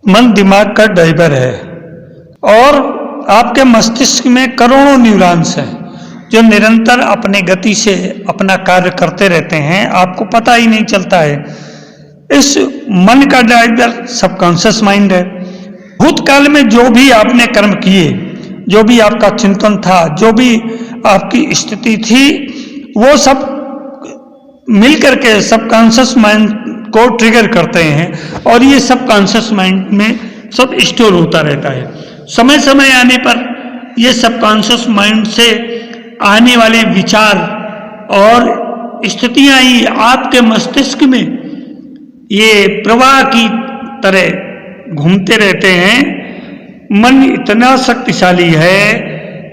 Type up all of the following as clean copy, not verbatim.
मन दिमाग का ड्राइवर है और आपके मस्तिष्क में करोड़ों न्यूरॉन्स हैं जो निरंतर अपने गति से अपना कार्य करते रहते हैं, आपको पता ही नहीं चलता है। इस मन का ड्राइवर सबकॉन्शियस माइंड है। भूतकाल में जो भी आपने कर्म किए, जो भी आपका चिंतन था, जो भी आपकी स्थिति थी, वो सब मिलकर के सबकॉन्शियस माइंड को ट्रिगर करते हैं और ये सबकॉन्शियस माइंड में सब स्टोर होता रहता है। समय समय आने पर ये सबकॉन्शियस माइंड से आने वाले विचार और स्थितियां ही आपके मस्तिष्क में ये प्रवाह की तरह घूमते रहते हैं। मन इतना शक्तिशाली है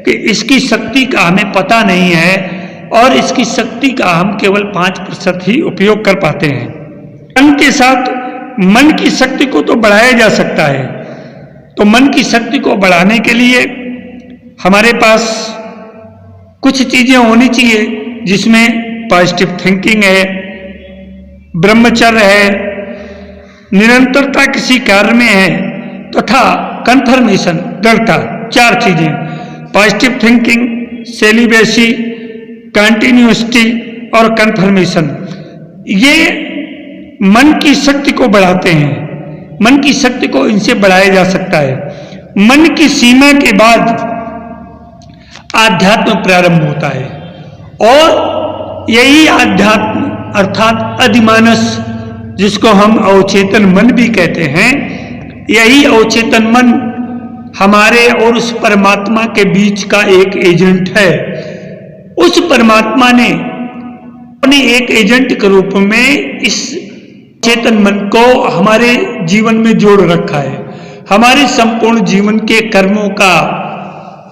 कि इसकी शक्ति का हमें पता नहीं है और इसकी शक्ति का हम केवल 5% ही उपयोग कर पाते हैं। मन के साथ मन की शक्ति को तो बढ़ाया जा सकता है, तो मन की शक्ति को बढ़ाने के लिए हमारे पास कुछ चीजें होनी चाहिए, जिसमें पॉजिटिव थिंकिंग है, ब्रह्मचर्य है, निरंतरता किसी कार्य में है तथा कन्फर्मेशन, दृढ़ता। 4 चीजें, पॉजिटिव थिंकिंग, सेलिब्रेसी, कंटिन्यूसिटी और कन्फर्मेशन, ये मन की शक्ति को बढ़ाते हैं। मन की शक्ति को इनसे बढ़ाया जा सकता है। मन की सीमा के बाद आध्यात्म प्रारंभ होता है और यही आध्यात्म अर्थात अधिमानस, जिसको हम अवचेतन मन भी कहते हैं, यही अवचेतन मन हमारे और उस परमात्मा के बीच का एक एजेंट है। उस परमात्मा ने अपने एक एजेंट के रूप में इस चेतन मन को हमारे जीवन में जोड़ रखा है। हमारे संपूर्ण जीवन के कर्मों का,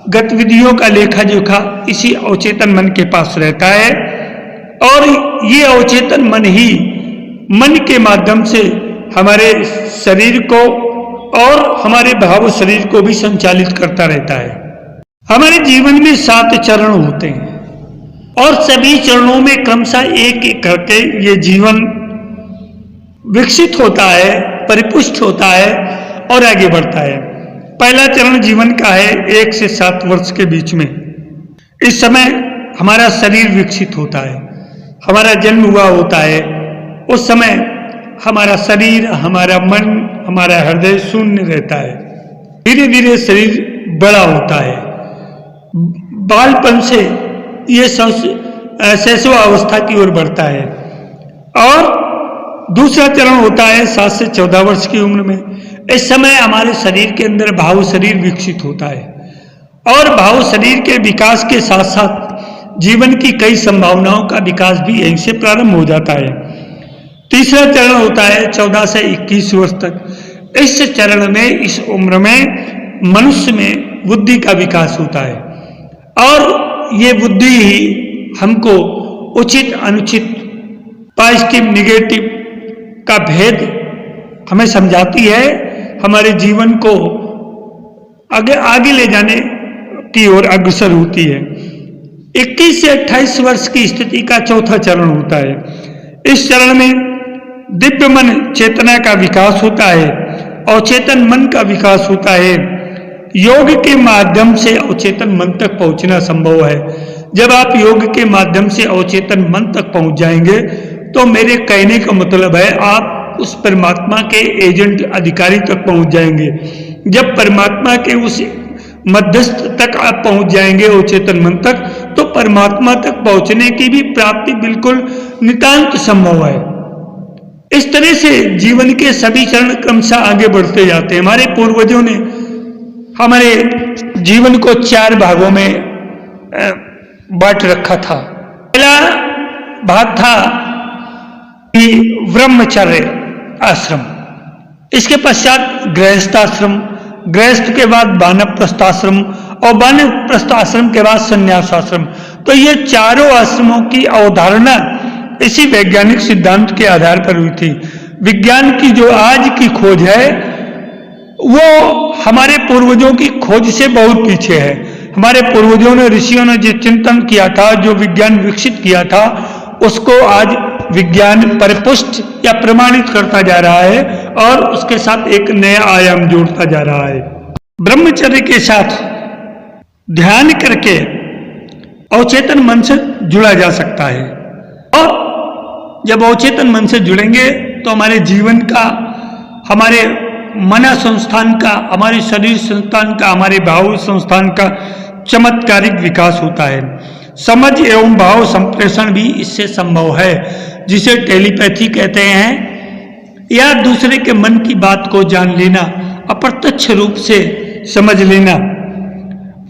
गतिविधियों का लेखा जोखा इसी अवचेतन मन के पास रहता है और ये अवचेतन मन ही मन के माध्यम से हमारे शरीर को और हमारे भाव शरीर को भी संचालित करता रहता है। हमारे जीवन में 7 चरण होते हैं और सभी चरणों में क्रमशः एक एक करके ये जीवन विकसित होता है, परिपुष्ट होता है और आगे बढ़ता है। पहला चरण जीवन का है 1 से 7 वर्ष के बीच में। इस समय हमारा शरीर विकसित होता है, हमारा जन्म हुआ होता है। उस समय हमारा शरीर, हमारा मन, हमारा हृदय शून्य रहता है। धीरे धीरे शरीर बड़ा होता है। बालपन से ये शैशवावस्था की ओर बढ़ता है। और दूसरा चरण होता है 7 से 14 वर्ष की उम्र में। इस समय हमारे शरीर के अंदर भाव शरीर विकसित होता है और भाव शरीर के विकास के साथ साथ जीवन की कई संभावनाओं का विकास भी यहीं से प्रारंभ हो जाता है। तीसरा चरण होता है 14 से 21 वर्ष तक। इस चरण में, इस उम्र में मनुष्य में बुद्धि का विकास होता है और ये बुद्धि ही हमको उचित अनुचित, पॉजिटिव निगेटिव का भेद हमें समझाती है, हमारे जीवन को आगे ले जाने की ओर अग्रसर होती है। 21 से 28 वर्ष की स्थिति का चौथा चरण होता है। इस चरण में दिव्य मन चेतना का विकास होता है, अवचेतन मन का विकास होता है। योग के माध्यम से अवचेतन मन तक पहुंचना संभव है। जब आप योग के माध्यम से अवचेतन मन तक पहुंच जाएंगे तो मेरे कहने का मतलब है आप उस परमात्मा के एजेंट, अधिकारी तक पहुंच जाएंगे। जब परमात्मा के उस मध्यस्थ तक आप पहुंच जाएंगे, अवचेतन मन तक, तो परमात्मा तक पहुंचने की भी प्राप्ति बिल्कुल नितांत संभव है। इस तरह से जीवन के सभी चरण क्रमशः आगे बढ़ते जाते हैं। हमारे पूर्वजों ने हमारे जीवन को 4 भागों में बांट रखा था। पहला भाग था कि ब्रह्मचर्य आश्रम, इसके पश्चात गृहस्थाश्रम, गृहस्थ के बाद वानप्रस्थ आश्रम और वानप्रस्थ आश्रम के बाद संन्यास आश्रम। तो ये चारों आश्रमों की अवधारणा इसी वैज्ञानिक सिद्धांत के आधार पर हुई थी। विज्ञान की जो आज की खोज है वो हमारे पूर्वजों की खोज से बहुत पीछे है। हमारे पूर्वजों ने, ऋषियों ने जो चिंतन किया था, जो विज्ञान विकसित किया था, उसको आज विज्ञान परिपुष्ट या प्रमाणित करता जा रहा है और उसके साथ एक नया आयाम जोड़ता जा रहा है। ब्रह्मचर्य के साथ ध्यान करके अवचेतन मन से जुड़ा जा सकता है और जब अवचेतन मन से जुड़ेंगे तो हमारे जीवन का, हमारे मना संस्थान का, हमारे शरीर संस्थान का, हमारे भाव संस्थान का चमत्कारिक विकास होता है। समझ एवं भाव संप्रेषण भी इससे संभव है, जिसे टेलीपैथी कहते हैं, या दूसरे के मन की बात को जान लेना, अप्रत्यक्ष रूप से समझ लेना।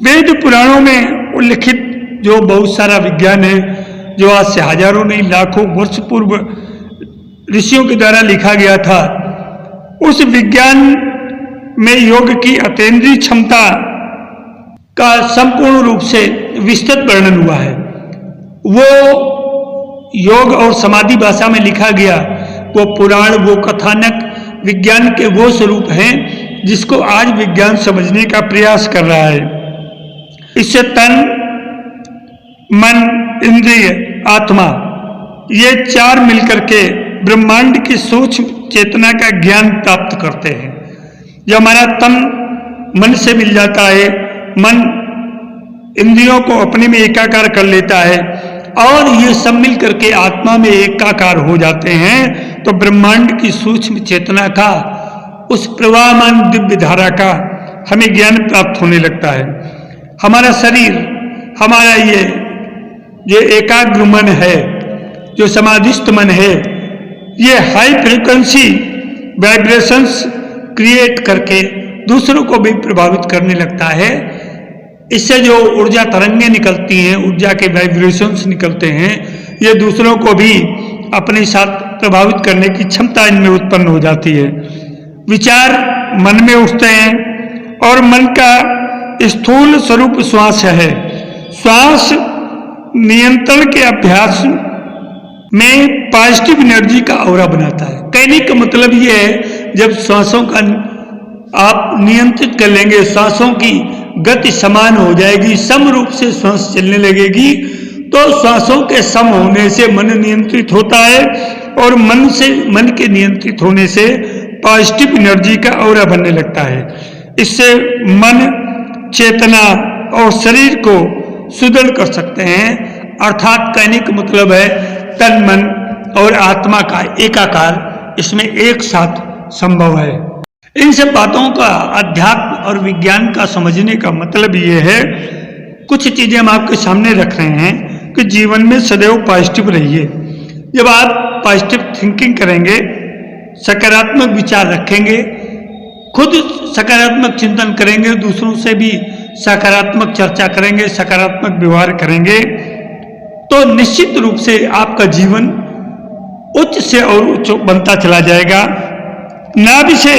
वेद पुराणों में उल्लिखित जो बहुत सारा विज्ञान है, जो आज से हजारों नहीं लाखों वर्ष पूर्व ऋषियों के द्वारा लिखा गया था, उस विज्ञान में योग की अतीन्द्रिय क्षमता का संपूर्ण रूप से विस्तृत वर्णन हुआ है। वो योग और समाधि भाषा में लिखा गया वो पुराण, वो कथानक विज्ञान के वो स्वरूप हैं जिसको आज विज्ञान समझने का प्रयास कर रहा है। इससे तन, मन, इंद्रिय, आत्मा, ये चार मिलकर के ब्रह्मांड की सूक्ष्म चेतना का ज्ञान प्राप्त करते हैं। जब हमारा तन मन से मिल जाता है, मन इंद्रियों को अपने में एकाकार कर लेता है और ये सब मिल करके आत्मा में एकाकार हो जाते हैं, तो ब्रह्मांड की सूक्ष्म चेतना का, उस प्रवाहमान दिव्य धारा का हमें ज्ञान प्राप्त होने लगता है। हमारा शरीर, हमारा ये एकाग्र मन है, जो समाधिस्थ मन है, ये हाई फ्रीक्वेंसी वाइब्रेशंस क्रिएट करके दूसरों को भी प्रभावित करने लगता है। इससे जो ऊर्जा तरंगें निकलती हैं, ऊर्जा के वाइब्रेशंस निकलते हैं, ये दूसरों को भी अपने साथ प्रभावित करने की क्षमता इनमें उत्पन्न हो जाती है। विचार मन में उठते हैं और मन का स्थूल स्वरूप श्वास है। श्वास नियंत्रण के अभ्यास में पॉजिटिव एनर्जी का ऑरा बनाता है। कहने का मतलब ये है, जब श्वासों का आप नियंत्रित कर लेंगे, श्वासों की गति समान हो जाएगी, सम रूप से श्वास चलने लगेगी, तो श्वासों के सम होने से मन नियंत्रित होता है और मन के नियंत्रित होने से पॉजिटिव एनर्जी का ऑरा बनने लगता है। इससे मन, चेतना और शरीर को सुदृढ़ कर सकते हैं। अर्थात कहने का मतलब है तन, मन और आत्मा का एकाकार इसमें एक साथ संभव है। इन सब बातों का अध्यात्म और विज्ञान का समझने का मतलब ये है, कुछ चीजें हम आपके सामने रख रहे हैं कि जीवन में सदैव पॉजिटिव रहिए। जब आप पॉजिटिव थिंकिंग करेंगे, सकारात्मक विचार रखेंगे, खुद सकारात्मक चिंतन करेंगे, दूसरों से भी सकारात्मक चर्चा करेंगे, सकारात्मक व्यवहार करेंगे, तो निश्चित रूप से आपका जीवन उच्च से और उच्च बनता चला जाएगा। नाभि से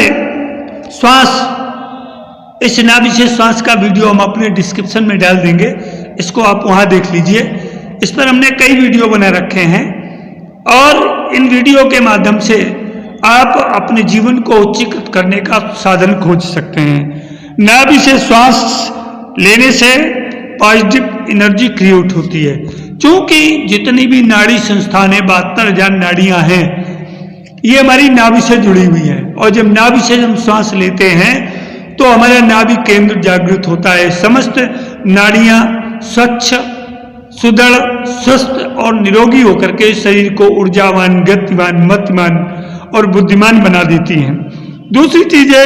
श्वास, इस नाभि से श्वास का वीडियो हम अपने डिस्क्रिप्शन में डाल देंगे, इसको आप वहां देख लीजिए। इस पर हमने कई वीडियो बना रखे हैं और इन वीडियो के माध्यम से आप अपने जीवन को उच्चीकृत करने का साधन खोज सकते हैं। नाभि से श्वास लेने से पॉजिटिव एनर्जी क्रिएट होती है। क्योंकि जितनी भी नाड़ी संस्थान है, 72,000 नाड़ियां हैं, ये हमारी नाभि से जुड़ी हुई है। और जब नाभि से हम श्वास लेते हैं तो हमारा नाभि केंद्र जागृत होता है। समस्त नाड़ियां स्वच्छ, सुदृढ़, स्वस्थ और निरोगी होकर के शरीर को ऊर्जावान, गतिवान, मतिमान और बुद्धिमान बना देती हैं। दूसरी चीज है,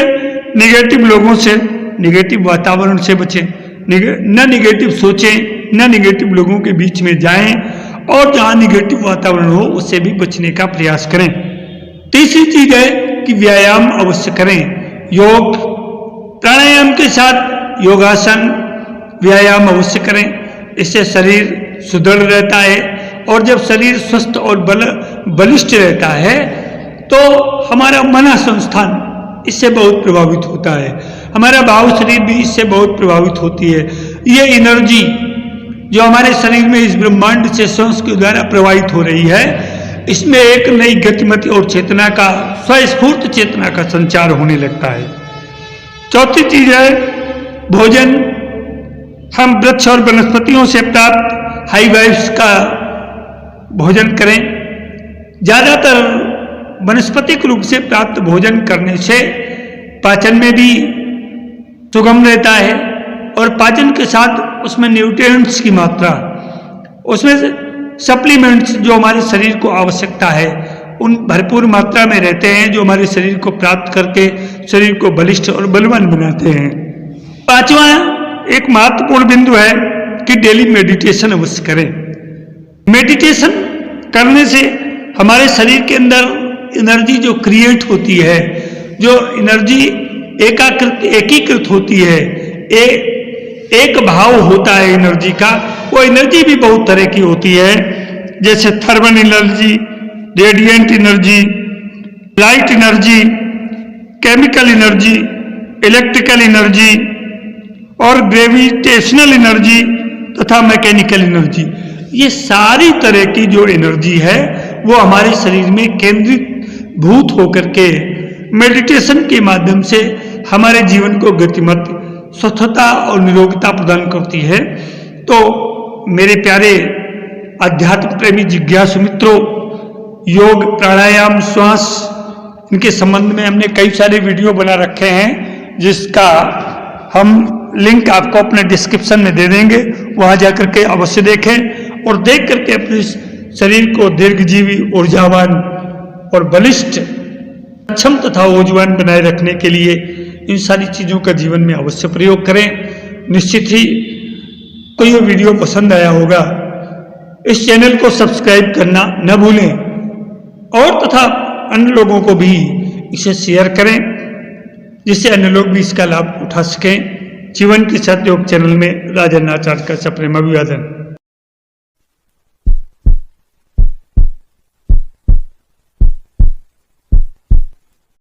निगेटिव लोगों से, निगेटिव वातावरण से बचें, न निगेटिव सोचें, न निगेटिव लोगों के बीच में जाएं और जहां निगेटिव वातावरण हो उससे भी बचने का प्रयास करें। तीसरी चीज है कि व्यायाम अवश्य करें। योग प्राणायाम के साथ योगासन, व्यायाम अवश्य करें। इससे शरीर सुदृढ़ रहता है और जब शरीर स्वस्थ और बलिष्ठ रहता है तो हमारा मना संस्थान इससे बहुत प्रभावित होता है, हमारा भाव शरीर भी इससे बहुत प्रभावित होती है। ये एनर्जी जो हमारे शरीर में इस ब्रह्मांड से श्वास के द्वारा प्रवाहित हो रही है, इसमें एक नई गतिमति और चेतना का, स्वस्फूर्त चेतना का संचार होने लगता है। चौथी चीज है भोजन। हम वृक्ष और वनस्पतियों से प्राप्त हाई वाइब्स का भोजन करें। ज़्यादातर वनस्पतिक रूप से प्राप्त भोजन करने से पाचन में भी सुगम रहता है और पाचन के साथ उसमें न्यूट्रिएंट्स की मात्रा, उसमें सप्लीमेंट्स जो हमारे शरीर को आवश्यकता है उन भरपूर मात्रा में रहते हैं, जो हमारे शरीर को प्राप्त करके शरीर को बलिष्ठ और बलवान बनाते हैं। पांचवा एक महत्वपूर्ण बिंदु है कि डेली मेडिटेशन अवश्य करें। मेडिटेशन करने से हमारे शरीर के अंदर एनर्जी जो क्रिएट होती है, जो एनर्जी एकीकृत होती है, एक भाव होता है एनर्जी का, वो एनर्जी भी बहुत तरह की होती है, जैसे thermal energy, radiant energy, light energy, chemical energy, electrical energy और ग्रेविटेशनल एनर्जी तथा मैकेनिकल एनर्जी। ये सारी तरह की जो एनर्जी है वो हमारे शरीर में केंद्रित भूत होकर के मेडिटेशन के माध्यम से हमारे जीवन को गतिमत, स्वस्थता और निरोगता प्रदान करती है। तो मेरे प्यारे अध्यात्म प्रेमी जिज्ञासु मित्रों, योग, प्राणायाम, श्वास, इनके संबंध में हमने कई सारे वीडियो बना रखे हैं, जिसका हम लिंक आपको अपने डिस्क्रिप्शन में दे देंगे। वहां जाकर के अवश्य देखें और देख करके अपने शरीर को दीर्घजीवी, ऊर्जावान और बलिष्ठ, सक्षम तथा ऊर्जावान बनाए रखने के लिए इन सारी चीज़ों का जीवन में अवश्य प्रयोग करें। निश्चित ही को ये वीडियो पसंद आया होगा। इस चैनल को सब्सक्राइब करना न भूलें और तथा अन्य लोगों को भी इसे शेयर करें, जिससे अन्य लोग भी इसका लाभ उठा सकें। जीवन के साथ योग चैनल में राजन आचार्य का सप्रेम अभिवादन।